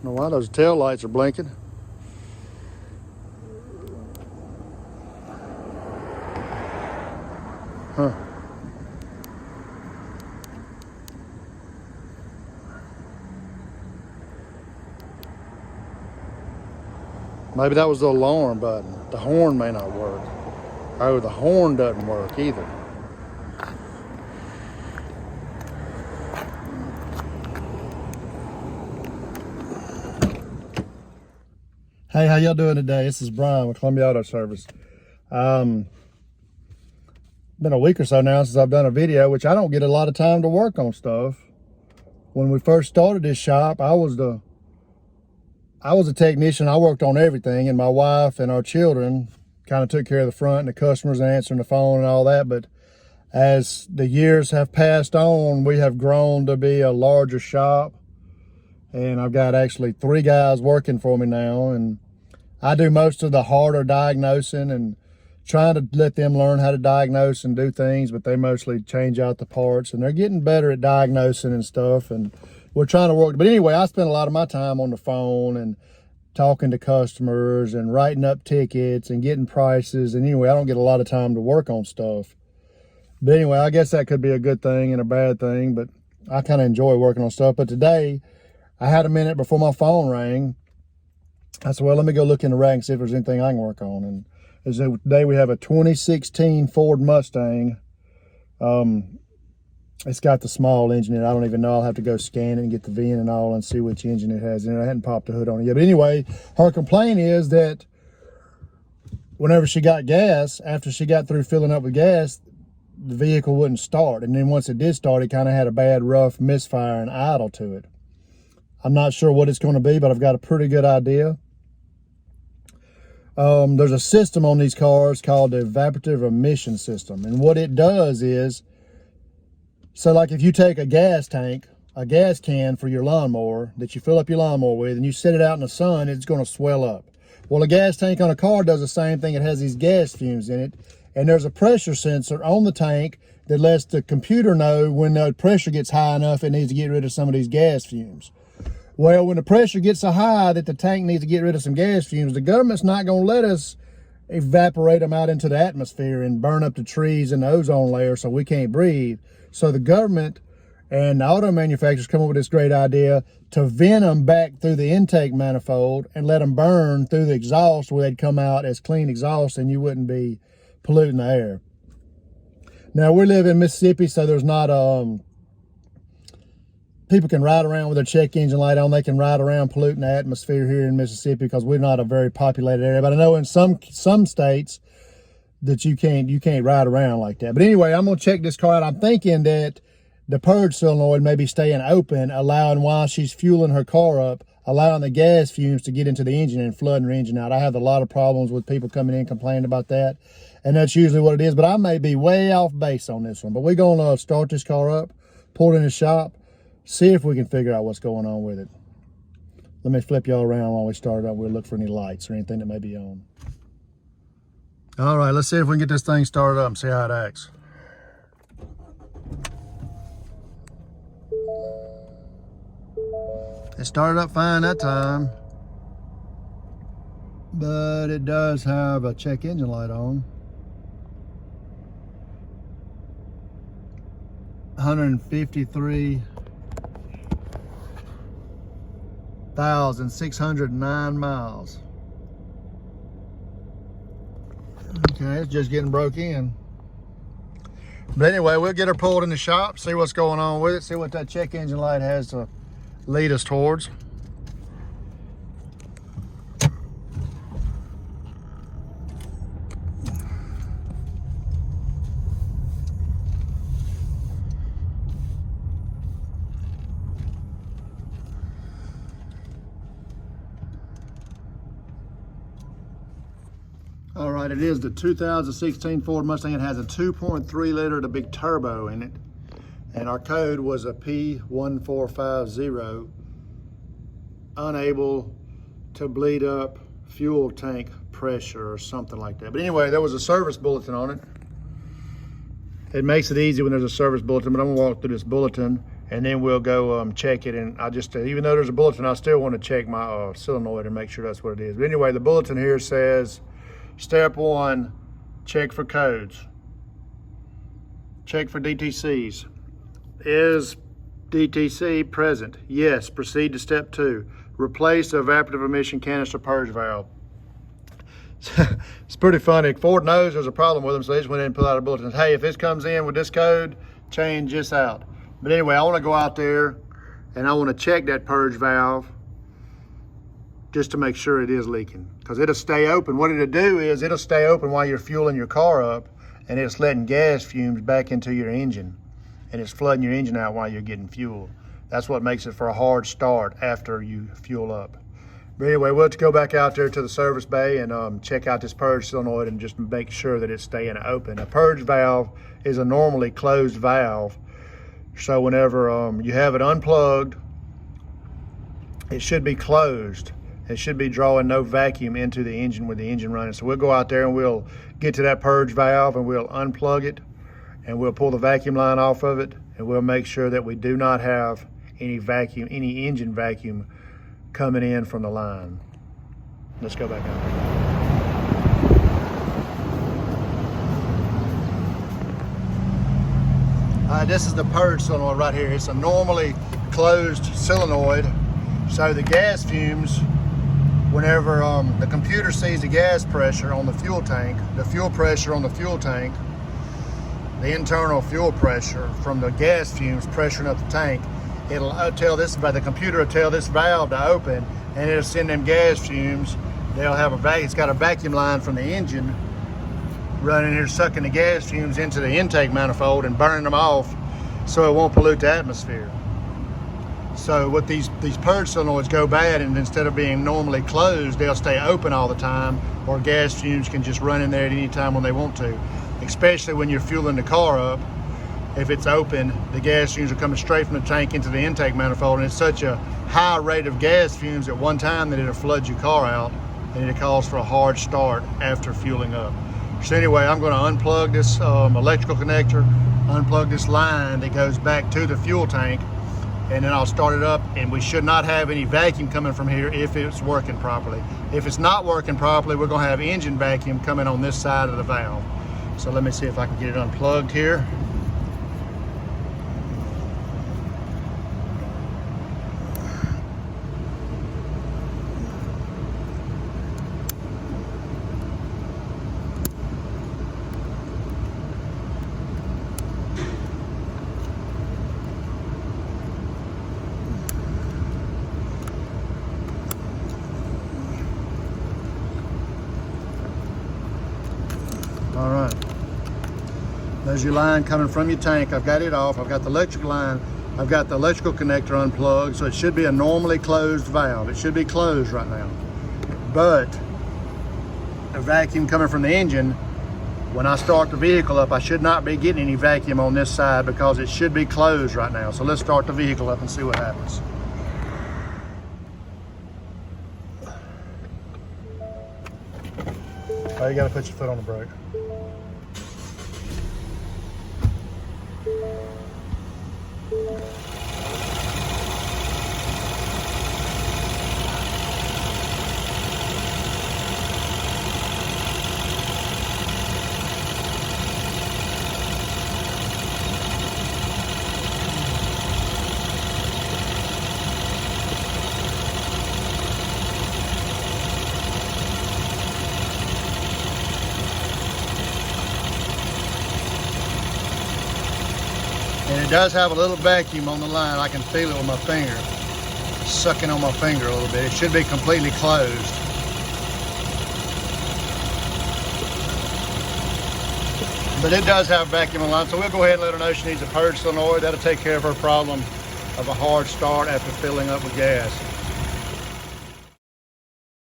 know why those tail lights are blinking. Huh. Maybe that was the alarm button. The horn may not work. Oh, the horn doesn't work either. Hey, how y'all doing today? This is Brian with Columbia Auto Service. Been a week or so now since I've done a video, which I don't get a lot of time to work on stuff. When we first started this shop, I was a technician. I worked on everything, and my wife and our children kind of took care of the front and the customers and answering the phone and all that. But as the years have passed on, we have grown to be a larger shop. And I've got actually 3 guys working for me now, and I do most of the harder diagnosing and trying to let them learn how to diagnose and do things, but they mostly change out the parts, and they're getting better at diagnosing and stuff, and we're trying to work. But anyway, I spend a lot of my time on the phone and talking to customers and writing up tickets and getting prices, and anyway, I don't get a lot of time to work on stuff. But anyway, I guess that could be a good thing and a bad thing, but I kind of enjoy working on stuff. But today, I had a minute before my phone rang. I said, well, let me go look in the rack and see if there's anything I can work on. And today we have a 2016 Ford Mustang. It's got the small engine in it. I don't even know. I'll have to go scan it and get the VIN and all and see which engine it has in it. I hadn't popped the hood on it yet. But anyway, her complaint is that whenever she got gas, after she got through filling up with gas, the vehicle wouldn't start. And then once it did start, it kind of had a bad, rough misfire and idle to it. I'm not sure what it's going to be, but I've got a pretty good idea. There's a system on these cars called the evaporative emission system. And what it does is, so like if you take a gas tank, a gas can for your lawnmower that you fill up your lawnmower with, and you set it out in the sun, it's going to swell up. Well, a gas tank on a car does the same thing. It has these gas fumes in it, and there's a pressure sensor on the tank that lets the computer know when the pressure gets high enough, it needs to get rid of some of these gas fumes. Well, when the pressure gets so high that the tank needs to get rid of some gas fumes, the government's not going to let us evaporate them out into the atmosphere and burn up the trees and the ozone layer so we can't breathe. So the government and the auto manufacturers come up with this great idea to vent them back through the intake manifold and let them burn through the exhaust where they'd come out as clean exhaust and you wouldn't be polluting the air. Now, we live in Mississippi, so there's not people can ride around with their check engine light on. They can ride around polluting the atmosphere here in Mississippi because we're not a very populated area. But I know in some states that you can't ride around like that. But anyway, I'm going to check this car out. I'm thinking that the purge solenoid may be staying open, allowing, while she's fueling her car up, allowing the gas fumes to get into the engine and flooding her engine out. I have a lot of problems with people coming in complaining about that, and that's usually what it is. But I may be way off base on this one. But we're going to start this car up, pull it in the shop, see if we can figure out what's going on with it. Let me flip y'all around while we start up. We'll look for any lights or anything that may be on. All right, let's see if we can get this thing started up and see how it acts. It started up fine that time, but it does have a check engine light on. 153,609 miles. Okay, it's just getting broke in. But anyway, we'll get her pulled in the shop, see what's going on with it, see what that check engine light has to lead us towards. All right, it is the 2016 Ford Mustang. It has a 2.3 liter, the big turbo in it. And our code was a P1450, unable to bleed up fuel tank pressure or something like that. But anyway, there was a service bulletin on it. It makes it easy when there's a service bulletin, but I'm gonna walk through this bulletin. and then we'll go check it. And I just, even though there's a bulletin, I still want to check my solenoid and make sure that's what it is. But anyway, the bulletin here says, step 1, check for codes. Check for DTCs. Is DTC present? Yes. Proceed to step 2. Replace the evaporative emission canister purge valve. It's pretty funny. Ford knows there's a problem with them, so they just went in and put out a bulletin. Hey, if this comes in with this code, change this out. But anyway, I want to go out there and I want to check that purge valve just to make sure it is leaking, because it'll stay open. What it'll do is it'll stay open while you're fueling your car up, and it's letting gas fumes back into your engine, and it's flooding your engine out while you're getting fuel. That's what makes it for a hard start after you fuel up. But anyway, we'll have to go back out there to the service bay and check out this purge solenoid and just make sure that it's staying open. A purge valve is a normally closed valve. So whenever you have it unplugged, it should be closed. It should be drawing no vacuum into the engine with the engine running. So we'll go out there and we'll get to that purge valve and we'll unplug it and we'll pull the vacuum line off of it, and we'll make sure that we do not have any vacuum, any engine vacuum coming in from the line. Let's go back out. This is the purge solenoid right here. It's a normally closed solenoid, so the gas fumes, whenever the computer sees the gas pressure on the fuel tank, the fuel pressure on the fuel tank, the internal fuel pressure from the gas fumes pressuring up the tank, it'll tell this, the computer will tell this valve to open, and it'll send them gas fumes. They'll have it's got a vacuum line from the engine running here, sucking the gas fumes into the intake manifold and burning them off so it won't pollute the atmosphere. So what these purge solenoids go bad, and instead of being normally closed, they'll stay open all the time, or gas fumes can just run in there at any time when they want to, especially when you're fueling the car up. If it's open, the gas fumes are coming straight from the tank into the intake manifold, and it's such a high rate of gas fumes at one time that it'll flood your car out, and it'll cause for a hard start after fueling up. So anyway, I'm going to unplug this electrical connector, unplug this line that goes back to the fuel tank, and then I'll start it up, and we should not have any vacuum coming from here if it's working properly. If it's not working properly, we're going to have engine vacuum coming on this side of the valve. So let me see if I can get it unplugged here. All right, there's your line coming from your tank. I've got it off. I've got the electrical line. I've got the electrical connector unplugged, so it should be a normally closed valve. It should be closed right now. But a vacuum coming from the engine, when I start the vehicle up, I should not be getting any vacuum on this side because it should be closed right now. So let's start the vehicle up and see what happens. Oh, you gotta put your foot on the brake. And it does have a little vacuum on the line. I can feel it with my finger. Sucking on my finger a little bit. It should be completely closed. But it does have vacuum on the line, so we'll go ahead and let her know she needs a purge solenoid. That'll take care of her problem of a hard start after filling up with gas.